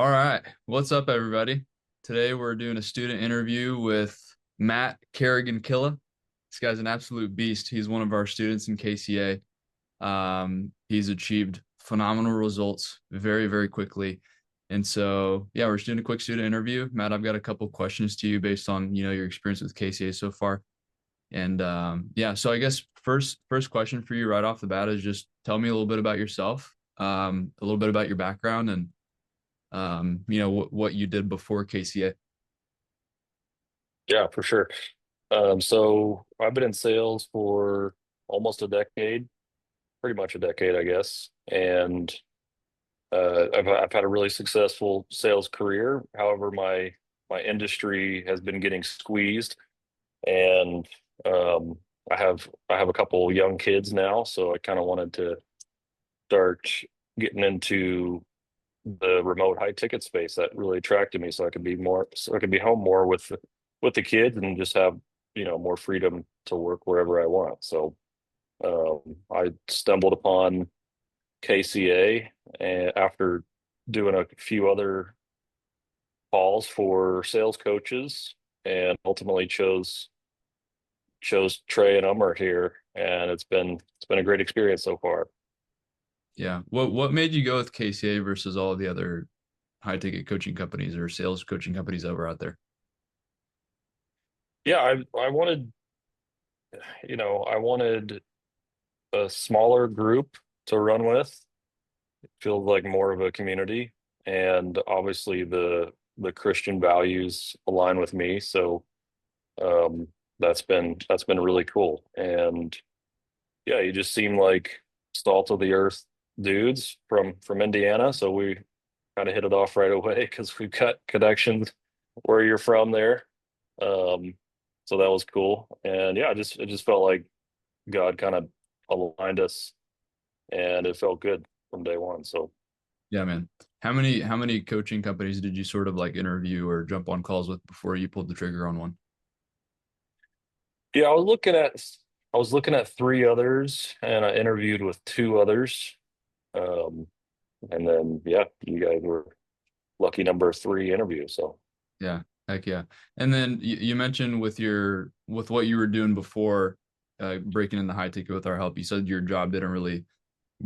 All right. What's up, everybody? Today we're doing a student interview with Matt Kerrigan-Killa. This guy's an absolute beast. He's one of our students in KCA. He's achieved phenomenal results very, very quickly. And so, yeah, we're just doing a quick student interview. Matt, I've got a couple questions to you based on, your experience with KCA so far. And yeah, so I guess first question for you right off the bat is just tell me a little bit about yourself, a little bit about your background and what you did before KCA. Yeah, for sure. So I've been in sales for almost a decade, pretty much a decade, I guess. And I've had a really successful sales career. However, my industry has been getting squeezed, and um, I have a couple young kids now, so I kind of wanted to start getting into the remote high ticket space that really attracted me, so I could be home more with the kids and just have more freedom to work wherever I want. So I stumbled upon KCA and after doing a few other calls for sales coaches and ultimately chose Trey and Ummer here, and it's been a great experience so far. Yeah. What made you go with KCA versus all the other high ticket coaching companies or sales coaching companies that were out there? Yeah, I wanted I wanted a smaller group to run with. It feels like more of a community, and obviously the Christian values align with me. So um, that's been really cool. And yeah, you just seem like salt of the earth dudes from Indiana. So we kind of hit it off right away because we've got connections where you're from there. Um, so that was cool. And yeah, it just felt like God kind of aligned us, and it felt good from day one. So Yeah, man. How many coaching companies did you sort of like interview or jump on calls with before you pulled the trigger on one? yeah, I was looking at three others, and I interviewed with two others. Um, and then yeah, you guys were lucky number three interview. So Yeah, heck yeah. And then you mentioned with what you were doing before breaking into high ticket with our help, you said your job didn't really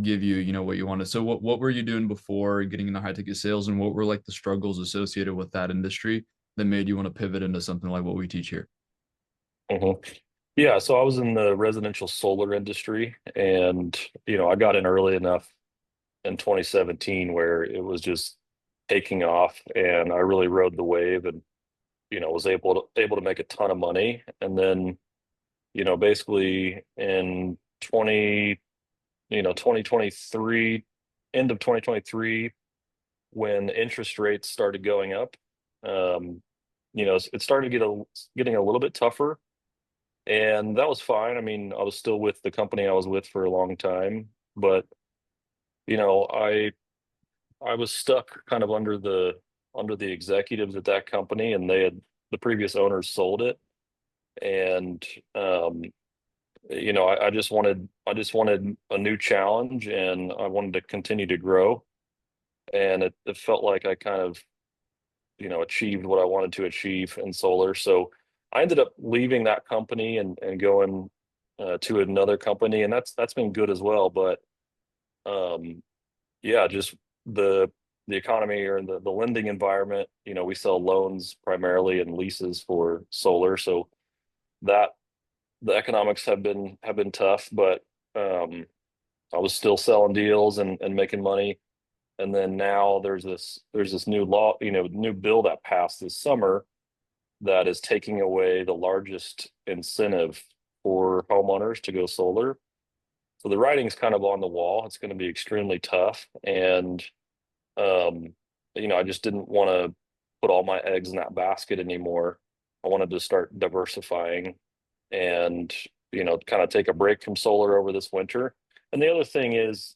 give you, what you wanted. So what were you doing before getting into high ticket sales and what were like the struggles associated with that industry that made you want to pivot into something like what we teach here? mhm. Yeah, so I was in the residential solar industry, and I got in early enough in 2017 where it was just taking off, and I really rode the wave, and was able to make a ton of money. And then basically in 2023, end of 2023, when interest rates started going up, um, it started getting a little bit tougher, and that was fine. I mean, I was still with the company I was with for a long time, but you know, I I was stuck kind of under the executives at that company, and the previous owners sold it, and um, I just wanted a new challenge, and I wanted to continue to grow, and it felt like I kind of achieved what I wanted to achieve in solar. So I ended up leaving that company and going to another company, and that's been good as well. But um, yeah, just the the economy or the lending environment. We sell loans primarily and leases for solar, so that the economics have been tough, but um, I was still selling deals and making money. And then now there's this new law, new bill that passed this summer that is taking away the largest incentive for homeowners to go solar. So the writing's kind of on the wall. It's going to be extremely tough. And, um, I just didn't want to put all my eggs in that basket anymore. I wanted to start diversifying and, kind of take a break from solar over this winter. And the other thing is,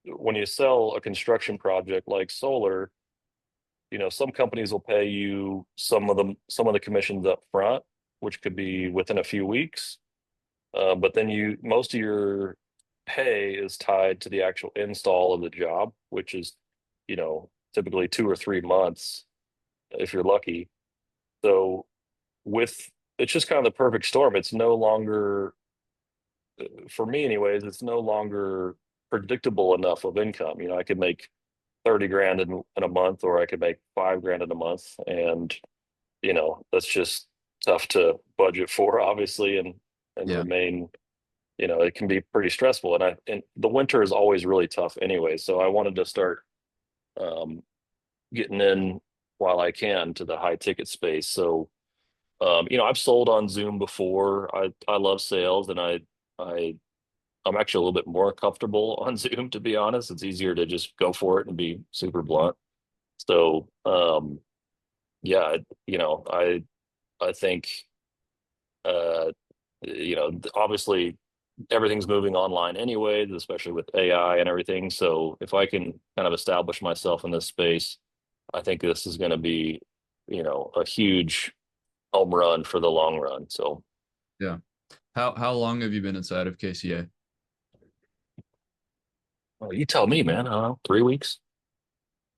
when you sell a construction project like solar, some companies will pay you some of the commissions up front, which could be within a few weeks. But then most of your pay is tied to the actual install of the job, which is, typically 2 or 3 months if you're lucky. So with it's just kind of the perfect storm. It's no longer, for me anyways, it's no longer predictable enough of income. I could make 30 grand in a month, or I could make 5 grand in a month. And, that's just tough to budget for, obviously, and Yeah. remain, it can be pretty stressful. And the winter is always really tough anyway. So I wanted to start um, getting in while I can to the high ticket space. So, I've sold on Zoom before. I love sales, and I I'm actually a little bit more comfortable on Zoom, to be honest. It's easier to just go for it and be super blunt. So, yeah, I think, uh, obviously everything's moving online anyway, especially with AI and everything. So if I can kind of establish myself in this space, I think this is going to be, a huge home run for the long run. So, Yeah. How long have you been inside of KCA? well, you tell me, man. 3 weeks?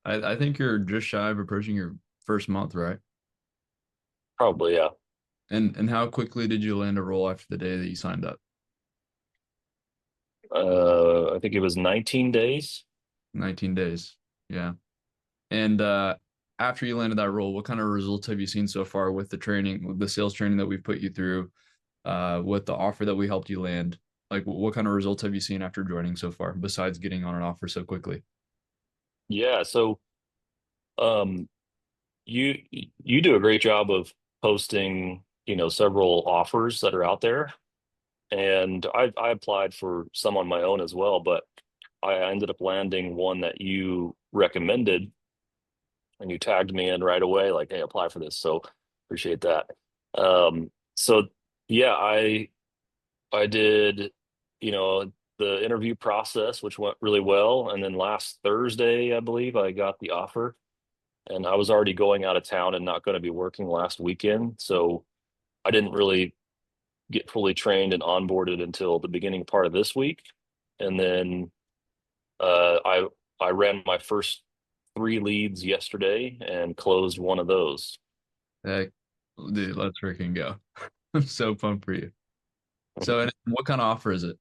I think you're just shy of approaching your first month, right? Probably, yeah. And how quickly did you land a role after the day that you signed up? I think it was 19 days. 19 days. Yeah. And after you landed that role, what kind of results have you seen so far with the training, with the sales training that we've put you through, with the offer that we helped you land? Like, what kind of results have you seen after joining so far, besides getting on an offer so quickly? Yeah. So, um, you you do a great job of posting, several offers that are out there. And I applied for some on my own as well, but I ended up landing one that you recommended, and you tagged me in right away, like, hey, apply for this. So appreciate that. So yeah, I did, the interview process, which went really well. And then last Thursday, I believe, I got the offer, and I was already going out of town and not going to be working last weekend. So I didn't really get fully trained and onboarded until the beginning part of this week. And then I ran my first 3 leads yesterday and closed one of those. Heck, dude, let's freaking go. I'm so pumped for you. So, and what kind of offer is it?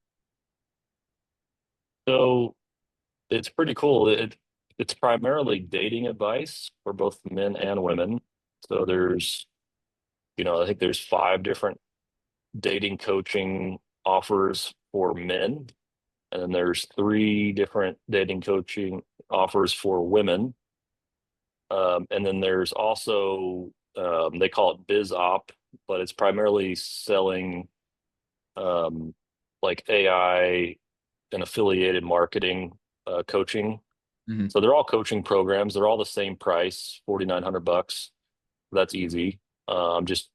So it's pretty cool. It's primarily dating advice for both men and women. So there's, I think there's 5 different dating coaching offers for men, and then there's 3 different dating coaching offers for women. And then there's also, they call it biz op, but it's primarily selling, um, like AI and affiliated marketing, coaching. Mhm. So they're all coaching programs. They're all the same price, 4,900 bucks. That's easy. I'm just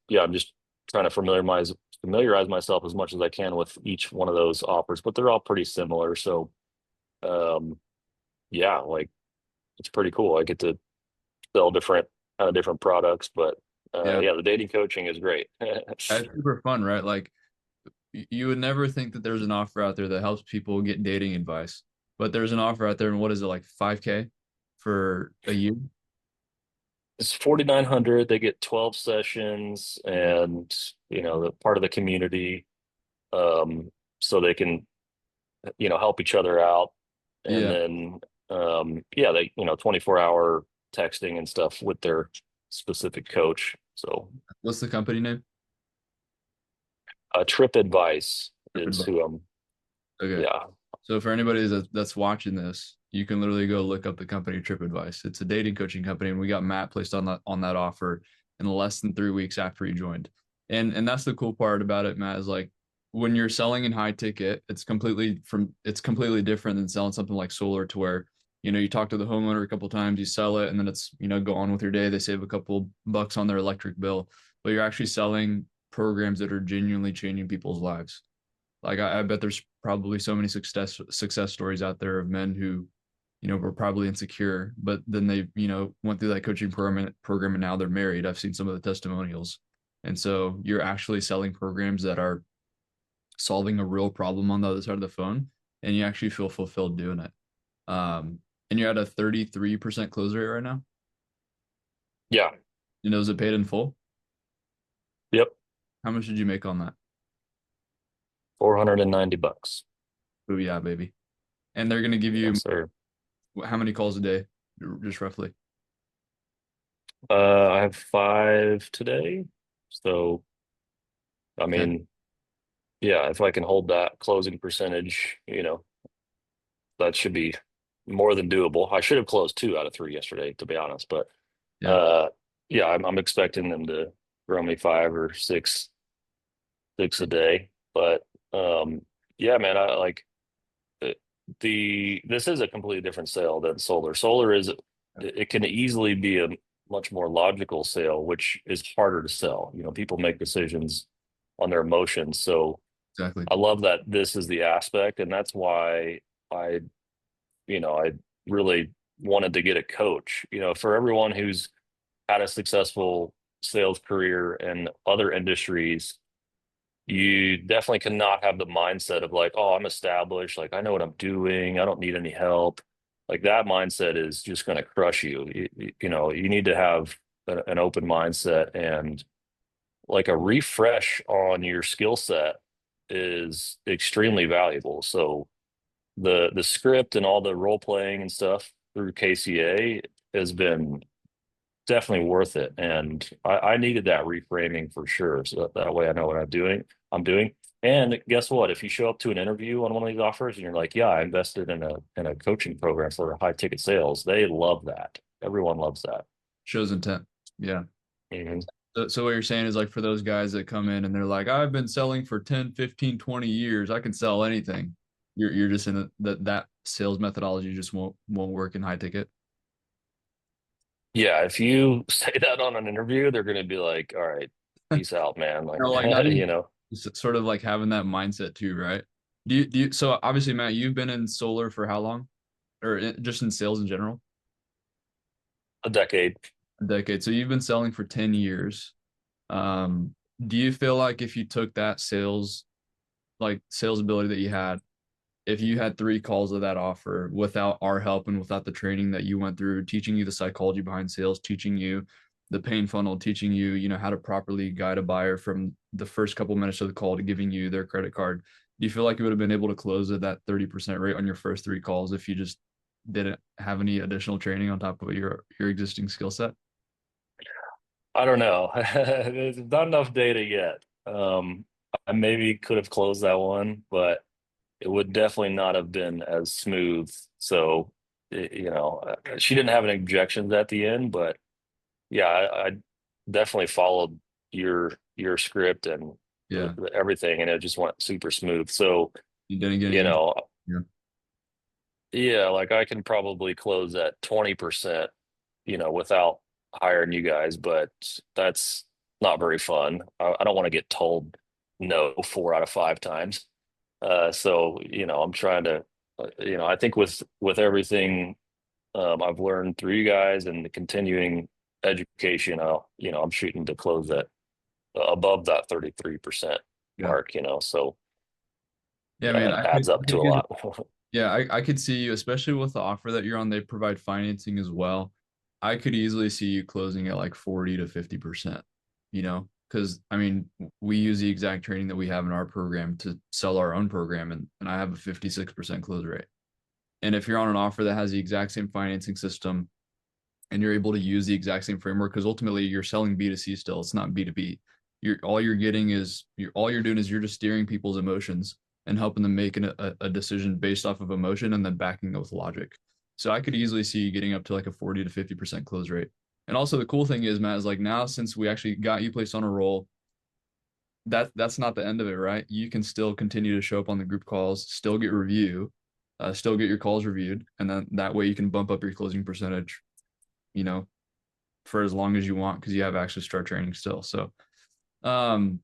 trying to familiarize myself as much as I can with each one of those offers, but they're all pretty similar. So, um, yeah, like, it's pretty cool. I get to sell different products, but Yeah, yeah, the dating coaching is great. that's super fun, right? Like, you would never think that there's an offer out there that helps people get dating advice, but there's an offer out there, and what is it, like 5K for a year? It's 4,900. They get 12 sessions, and the part of the community, um, so they can, help each other out. And Yeah. then, yeah, they, 24-hour texting and stuff with their specific coach. So, What's the company name? Trip Advice is TripAdvisor. who I'm. Okay. Yeah. So for anybody that's watching this, you can literally go look up the company TripAdvice. It's a dating coaching company, and we got Matt placed on that offer in less than 3 weeks after he joined. And that's the cool part about it, Matt, is like when you're selling in high ticket, it's completely different than selling something like solar, to where you talk to the homeowner a couple times, you sell it, and then it's go on with your day. They save a couple bucks on their electric bill, but you're actually selling programs that are genuinely changing people's lives. Like I bet there's probably so many success stories out there of men who, were probably insecure, but then they, went through that coaching program and now they're married. I've seen some of the testimonials. And so you're actually selling programs that are solving a real problem on the other side of the phone, and you actually feel fulfilled doing it. Um, And you're at a 33% close rate right now? Yeah. You know, is it paid in full? Yep. How much did you make on that? $490. Oh yeah, baby. And they're gonna give you Yes, sir. how many calls a day, just roughly? I have 5 today. So, I Okay. mean, yeah, if I can hold that closing percentage, that should be more than doable. I should have closed 2 out of 3 yesterday, to be honest. But Yeah. uh, yeah, I'm expecting them to grow me 5 or 6 a day. But um, yeah, man, I like the, this is a completely different sale than solar. Solar is it can easily be a much more logical sale, which is harder to sell. People make decisions on their emotions. So Exactly. I love that this is the aspect, and that's why I, I really wanted to get a coach. For everyone who's had a successful sales career in other industries, you definitely cannot have the mindset of like, oh, I'm established, like I know what I'm doing, I don't need any help. Like that mindset is just going to crush you. You need to have an open mindset, and like a refresh on your skill set is extremely valuable. So the script and all the role playing and stuff through KCA has been definitely worth it. And I needed that reframing for sure. So that way I know what I'm doing. And guess what? If you show up to an interview on one of these offers and you're like, yeah, I invested in a coaching program for high ticket sales, they love that. Everyone loves that. Shows intent. Yeah. Mhm. So what you're saying is like for those guys that come in and they're like, I've been selling for 10, 15, 20 years. I can sell anything. You're just in that sales methodology just won't work in high ticket. Yeah, if you say that on an interview, they're going to be like, all right, peace out, man. Like, No, like not even you know, sort of like having that mindset too, right? Do you so obviously Matt, you've been in solar for how long? Or just in sales in general? a decade. A decade. So you've been selling for 10 years. Um, do you feel like if you took that sales ability that you had, if you had 3 calls of that offer without our help and without the training that you went through, teaching you the psychology behind sales, teaching you the pain funnel, teaching you, how to properly guide a buyer from the first couple minutes of the call to giving you their credit card, do you feel like you would have been able to close at that 30% rate on your first 3 calls if you just didn't have any additional training on top of your existing skill set? I don't know. There's not enough data yet. I maybe could have closed that one, but it would definitely not have been as smooth. So, she didn't have any objections at the end, but yeah, I definitely followed your script and Yeah, everything, and it just went super smooth. So, you didn't get you any. know, Yeah, yeah, like I can probably close at 20%, without hiring you guys, but that's not very fun. I don't want to get told no 4 out of 5 times. So, I'm trying to, I think with everything I've learned through you guys and the continuing education, I'm shooting to close at above that 33% yeah, mark, so yeah, yeah, man. it adds I up to could a get. lot. Yeah, I could see you, especially with the offer that you're on, they provide financing as well. I could easily see you closing at like 40 to 50%, because I mean, we use the exact training that we have in our program to sell our own program, and I have a 56% close rate. And if you're on an offer that has the exact same financing system and you're able to use the exact same framework, because ultimately you're selling B2C still, it's not B2B. All you're getting is all you're doing is you're just steering people's emotions and helping them make a decision based off of emotion and then backing it with logic. So I could easily see you getting up to like a 40 to 50% close rate. And also the cool thing is, Matt, is like now since we actually got you placed on a roll, that's not the end of it, right? You can still continue to show up on the group calls, still get still get your calls reviewed, and then that way you can bump up your closing percentage, you know, for as long as you want because you have access to our training still. So, um,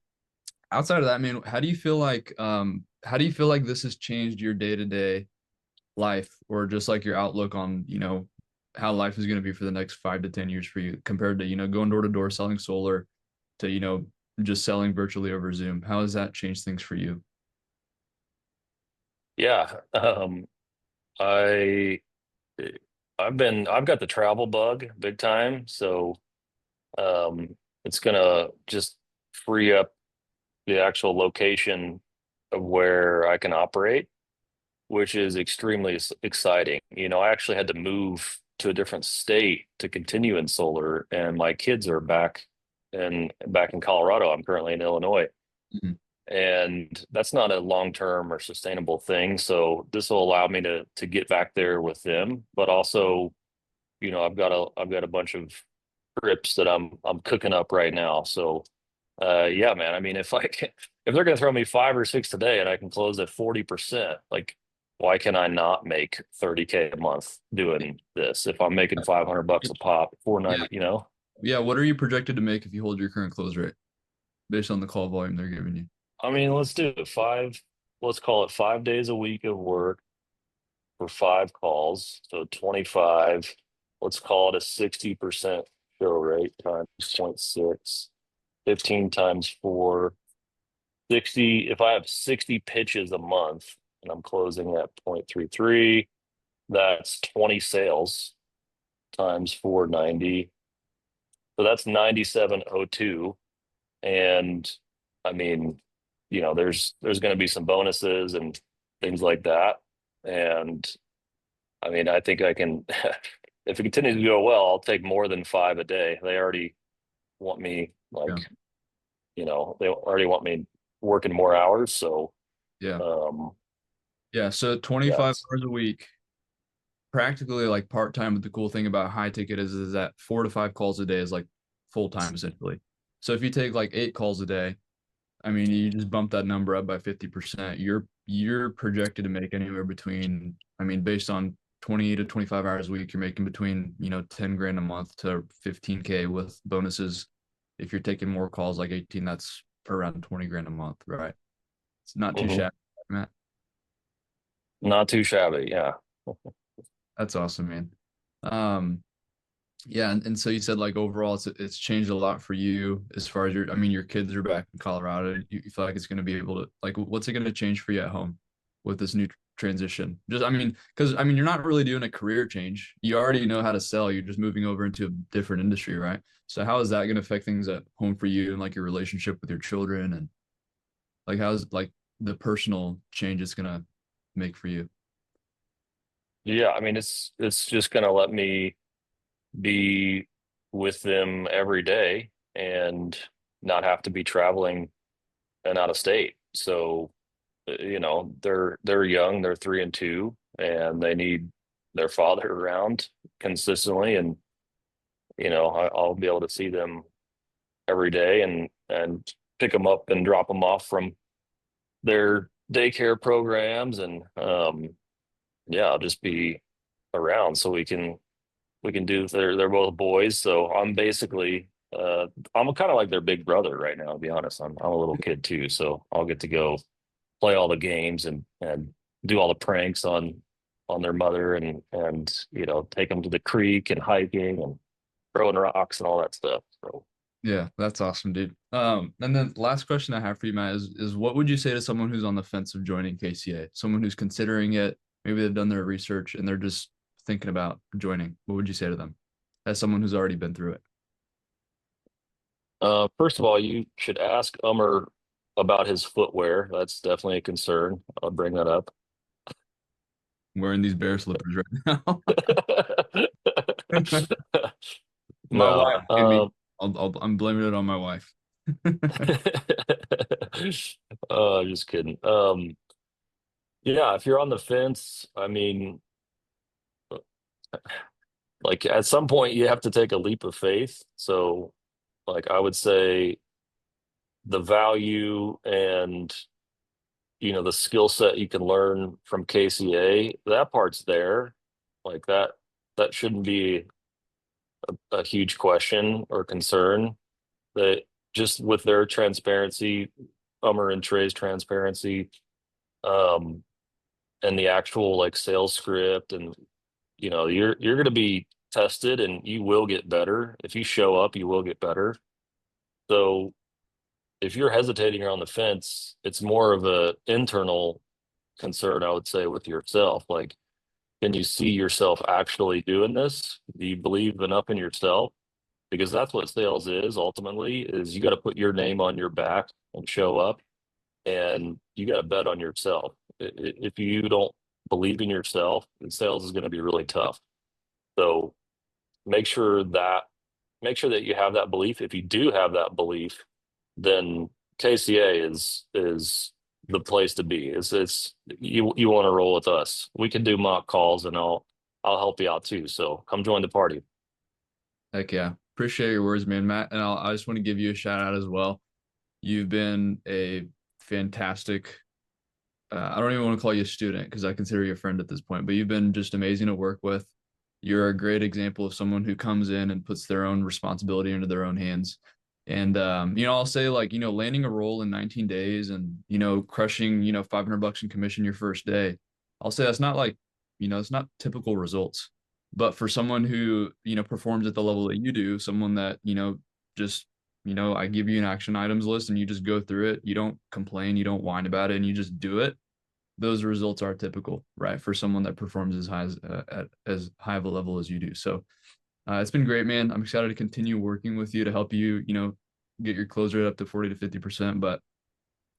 outside of that, man, how do you feel like this has changed your day to day life or just like your outlook on, how life is going to be for the next 5 to 10 years for you compared to, going door to door selling solar to, just selling virtually over Zoom? How has that changed things for you? Yeah. I I've got the travel bug big time, so it's gonna just free up the actual location of where I can operate, which is extremely exciting. I actually had to move to a different state to continue in solar, and my kids are back in Colorado. I'm currently in Illinois, Mhm. and that's not a long-term or sustainable thing. So this will allow me to get back there with them, but also, I've got a bunch of trips that I'm cooking up right now. So yeah, man. I mean, if they're gonna throw me five or six today and I can close at 40%, like why can I not make 30K a month doing this? If I'm making 500 bucks a pop, Yeah. 490. Yeah. What are you projected to make if you hold your current close rate based on the call volume they're giving you? I mean, let's call it 5 days a week of work for five calls. So 25, let's call it a 60% fill rate times point 0.6, 15 times four, 60. If I have 60 pitches a month and I'm closing at 0.33, that's 20 sales times 490. So that's 9702. And I mean, there's going to be some bonuses and things like that. And I mean, I think I can, if it continues to go well, I'll take more than five a day. They already want me Yeah. they already want me working more hours. So, Yeah. um, Yeah. So yeah, 25 hours a week, practically like part time. But the cool thing about high ticket is that 4 to 5 calls a day is like full time essentially. So if you take like 8 calls a day, I mean, you just bump that number up by 50%. You're projected to make anywhere between, I mean, based on 20 to 25 hours a week, you're making between, 10 grand a month to 15K with bonuses. If you're taking more calls like 18, that's around 20 grand a month, right? It's not too mhm. shabby, Matt. Not too shabby. Yeah. That's awesome, man. Um, yeah, and so you said like overall it's changed a lot for you as far as I mean your kids are back in Colorado. You feel like it's going to be able to like what's it going to change for you at home with this new transition? Just I mean, because I mean you're not really doing a career change. You already know how to sell. You're just moving over into a different industry, right? So how is that going to affect things at home for you and like your relationship with your children and like how's like the personal change it's going to make for you? Yeah. I mean, it's just going to let me be with them every day and not have to be traveling and out of state. So, they're young, they're 3 and 2, and they need their father around consistently. And, I'll be able to see them every day and pick them up and drop them off from their daycare programs. And, yeah, I'll just be around so we can do. They're both boys, so I'm kind of like their big brother right now, to be honest. I'm a little kid too, so I'll get to go play all the games and do all the pranks on their mother, and take them to the creek and hiking and throwing rocks and all that stuff. So Yeah, that's awesome, dude. And then last question I have for you, Matt, is what would you say to someone who's on the fence of joining KCA? Someone who's considering it, maybe they've done their research and they're just thinking about joining. What would you say to them as someone who's already been through it? first of all, you should ask Ummer about his footwear. That's definitely a concern. I'll bring that up. I'm wearing these bear slippers right now. My No. wife made me. I'm blaming it on my wife. Just kidding. Yeah, if you're on the fence, I mean, like at some point you have to take a leap of faith. So, like I would say the value and the skill set you can learn from KCA, that part's there. Like that shouldn't be a huge question or concern. That just with their transparency, Ummer and Trey's transparency, um, and the actual like sales script, and you're going to be tested and you will get better. If you show up, you will get better. So if you're hesitating or on the fence, it's more of a internal concern, I would say, with yourself. Like Can you see yourself actually doing this? Do you believe enough in yourself? Because that's what sales is ultimately, is you got to put your name on your back and show up, and you got to bet on yourself. If you don't believe in yourself, then sales is going to be really tough. So make sure that make sure that you have that belief. If you do have that belief, then KCA is the place to be. It's you want to roll with us. We can do mock calls, and I'll help you out too. So come join the party. Heck yeah. Appreciate your words, man, Matt. And I just want to give you a shout out as well. You've been a fantastic, I don't even want to call you a student because I consider you a friend at this point, but you've been just amazing to work with. You're a great example of someone who comes in and puts their own responsibility into their own hands. And I'll say like, landing a role in 19 days and, crushing, 500 bucks in commission your first day. I'll say that's not like, it's not typical results. But for someone who, performs at the level that you do, someone that, just, I give you an action items list and you just go through it. You don't complain, you don't whine about it, and you just do it. Those results are typical, right? For someone that performs as high at as high of a level as you do. So it's been great, man. I'm excited to continue working with you to help you, get your close rate up to 40 to 50%. But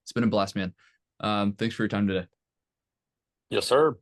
it's been a blast, man. Thanks for your time today. Yes, sir.